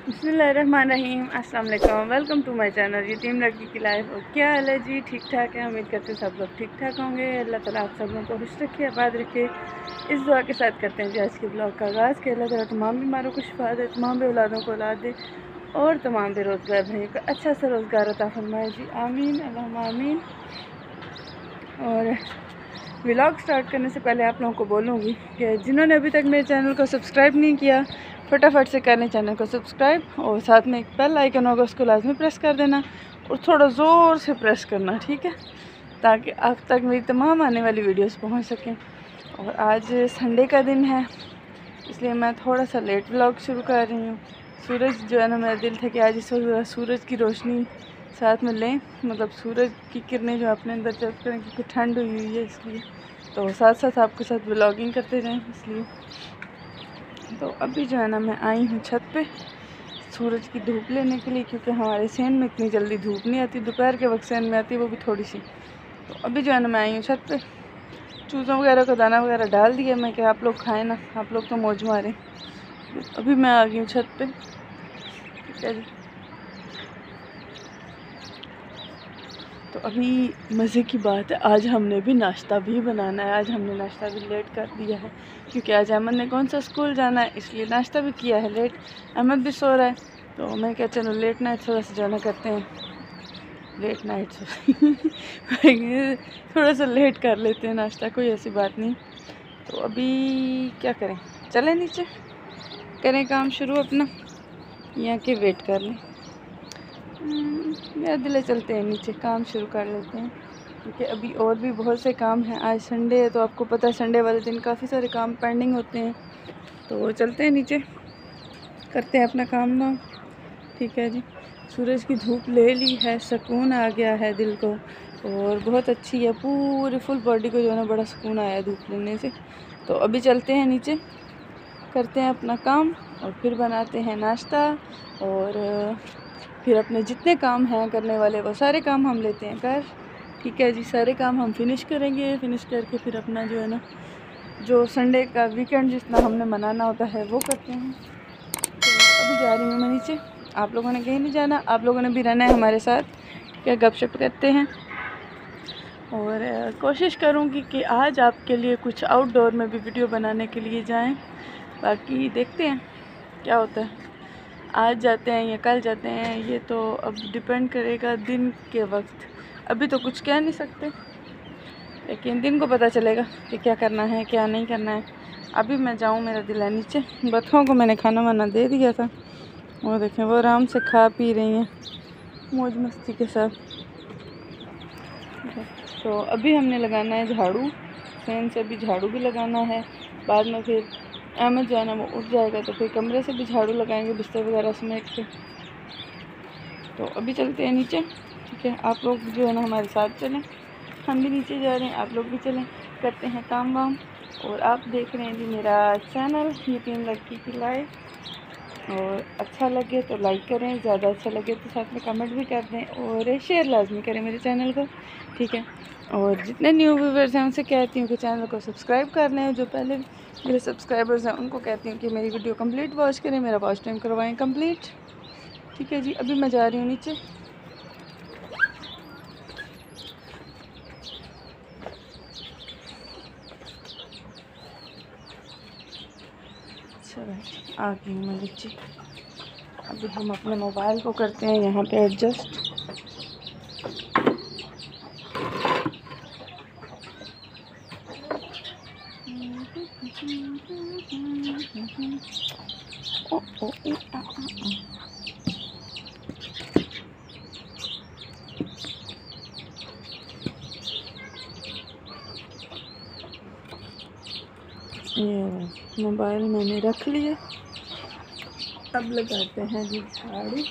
बिस्मिल्लाहिर्रहमानिर्रहीम, अस्सलाम वालेकुम। वेलकम टू माय चैनल यतीम लड़की की लाइफ। और क्या हाल है जी? ठीक ठाक है। उम्मीद करते हैं सब लोग ठीक ठाक होंगे। अल्लाह ताला आप सब लोगों को खुश रखे, आबाद रखे। इस दुआ के साथ करते हैं जी आज के ब्लॉग का आगाज़ कि अल्लाह ताला तमाम बीमारों को शिफा दे, तमाम बे औलादों को औलाद दे और तमाम बेरोज़गार भाइयों को अच्छा सा रोज़गार अता फरमाए जी, आमीन अल्लाहुम्मा आमीन। और व्लॉग स्टार्ट करने से पहले आप लोगों को बोलूँगी कि जिन्होंने अभी तक मेरे चैनल को सब्सक्राइब नहीं किया, फटाफट से कर लें चैनल को सब्सक्राइब और साथ में एक बेल आइकन होगा, उसको लाजमी प्रेस कर देना और थोड़ा ज़ोर से प्रेस करना, ठीक है, ताकि आप तक मेरी तमाम आने वाली वीडियोस पहुंच सकें। और आज संडे का दिन है, इसलिए मैं थोड़ा सा लेट व्लॉग शुरू कर रही हूँ। सूरज जो है ना, मेरा दिल था कि आज इस वक्त सूरज की रोशनी साथ में लें, मतलब सूरज की किरणें जो अपने अंदर जब करें, क्योंकि ठंड हुई हुई है इसलिए, तो साथ साथ आपके साथ व्लॉगिंग करते जाएं इसलिए। तो अभी जो है ना, मैं आई हूँ छत पे सूरज की धूप लेने के लिए, क्योंकि हमारे सेन में इतनी जल्दी धूप नहीं आती, दोपहर के वक्त सेन में आती है, वो भी थोड़ी सी। तो अभी जो है ना, मैं आई हूँ छत पे, चूज़ों वगैरह को दाना वगैरह डाल दिया मैं कि आप लोग खाएँ ना, आप लोग तो मौज मारें। अभी मैं आ गई हूँ छत पे, ठीक है जी। तो अभी मज़े की बात है, आज हमने भी नाश्ता भी बनाना है। आज हमने नाश्ता भी लेट कर दिया है, क्योंकि आज अहमद ने कौन सा स्कूल जाना है, इसलिए नाश्ता भी किया है लेट। अहमद भी सो रहा है, तो मैं क्या, चलो लेट नाइट थोड़ा सा जाना करते हैं, लेट नाइट थोड़ा सा लेट कर लेते हैं नाश्ता, कोई ऐसी बात नहीं। तो अभी क्या करें, चलें नीचे करें काम शुरू अपना, या कि वेट कर लें? मेरा दिल चलते हैं नीचे, काम शुरू कर लेते हैं, क्योंकि अभी और भी बहुत से काम हैं। आज संडे है, तो आपको पता है संडे वाले दिन काफ़ी सारे काम पेंडिंग होते हैं। तो चलते हैं नीचे, करते हैं अपना काम ना, ठीक है जी। सूरज की धूप ले ली है, सुकून आ गया है दिल को, और बहुत अच्छी है, पूरी फुल बॉडी को जो है ना बड़ा सुकून आया धूप लेने से। तो अभी चलते हैं नीचे, करते हैं अपना काम और फिर बनाते हैं नाश्ता, और फिर अपने जितने काम हैं करने वाले वो सारे काम हम लेते हैं कर, ठीक है जी। सारे काम हम फिनिश करेंगे, फिनिश करके फिर अपना जो है ना, जो संडे का वीकेंड जितना हमने मनाना होता है वो करते हैं। तो अभी जा रही हूँ मैं नीचे, आप लोगों ने कहीं नहीं जाना, आप लोगों ने भी रहना है हमारे साथ, क्या गपशप करते हैं। और कोशिश करूँगी कि आज आपके लिए कुछ आउटडोर में भी वीडियो बनाने के लिए जाएं, बाकी देखते हैं क्या होता है, आज जाते हैं या कल जाते हैं, ये तो अब डिपेंड करेगा दिन के वक्त। अभी तो कुछ कह नहीं सकते, लेकिन दिन को पता चलेगा कि क्या करना है क्या नहीं करना है। अभी मैं जाऊँ, मेरा दिल है नीचे। बतखों को मैंने खाना वाना दे दिया था, वो देखें वो आराम से खा पी रही हैं मौज मस्ती के साथ। तो अभी हमने लगाना है झाड़ू, फैन से भी झाड़ू भी लगाना है, बाद में फिर अहमद जो है ना वो उठ जाएगा, तो फिर कमरे से भी झाड़ू लगाएंगे, बिस्तर वगैरह समेट के। तो अभी चलते हैं नीचे, ठीक है। आप लोग जो है ना हमारे साथ चलें, हम भी नीचे जा रहे हैं, आप लोग भी चलें, करते हैं काम वाम। और आप देख रहे हैं जी मेरा चैनल यतीम लड़की की लाइफ, और अच्छा लगे तो लाइक करें, ज़्यादा अच्छा लगे तो साथ में कमेंट भी कर दें, और शेयर लाजमी करें मेरे चैनल को, ठीक है। और जितने न्यू व्यूवर्स हैं उनसे कहती हूँ कि चैनल को सब्सक्राइब कर लें, जो पहले मेरे सब्सक्राइबर्स हैं उनको कहती हूँ कि मेरी वीडियो कंप्लीट वॉच करें, मेरा वॉच टाइम करवाएं कंप्लीट, ठीक है जी। अभी मैं जा रही हूँ नीचे। चलो आ गई हूँ मैं नीचे। अभी हम अपने मोबाइल को करते हैं यहाँ पे एडजस्ट। ओ, ओ, आ, आ, आ। ये मोबाइल मैंने रख लिया, अब लगाते हैं जी झाड़ू।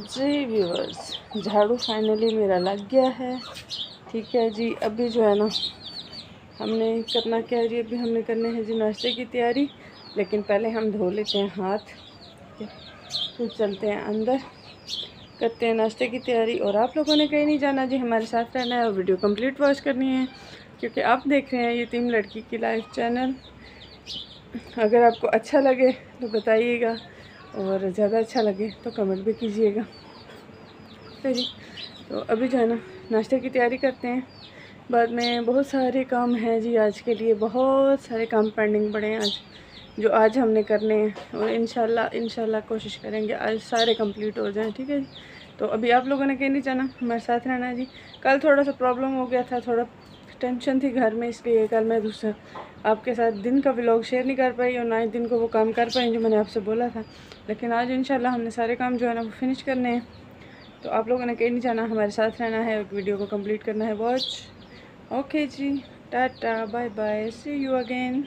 जी व्यूअर्स, झाड़ू फाइनली मेरा लग गया है। ठीक है जी, अभी जो है ना हमने करना क्या है जी, अभी हमने करने हैं जी नाश्ते की तैयारी। लेकिन पहले हम धो लेते हैं हाथ, फिर चलते हैं अंदर, करते हैं नाश्ते की तैयारी। और आप लोगों ने कहीं नहीं जाना जी, हमारे साथ रहना है और वीडियो कंप्लीट वॉच करनी है, क्योंकि आप देख रहे हैं यतीम लड़की की लाइफ चैनल। अगर आपको अच्छा लगे तो बताइएगा, और ज़्यादा अच्छा लगे तो कमेंट भी कीजिएगा। ठीक है जी, तो अभी जो है ना नाश्ते की तैयारी करते हैं। बाद में बहुत सारे काम हैं जी, आज के लिए बहुत सारे काम पेंडिंग पड़े हैं आज, जो आज हमने करने हैं। और इंशाल्लाह कोशिश करेंगे आज सारे कंप्लीट हो जाएं। ठीक है जी, तो अभी आप लोगों ने कहीं नहीं जाना, हमारे साथ रहना है जी। कल थोड़ा सा प्रॉब्लम हो गया था, थोड़ा टेंशन थी घर में, इसलिए कल मैं दूसरा आपके साथ दिन का व्लॉग शेयर नहीं कर पाई, और ना ही दिन को वो काम कर पाई जो मैंने आपसे बोला था। लेकिन आज इंशाल्लाह हमने सारे काम जो है ना वो फिनिश करने हैं। तो आप लोगों ने कहीं नहीं जाना, हमारे साथ रहना है और वीडियो को कंप्लीट करना है watch. Okay ji, tata bye bye, see you again.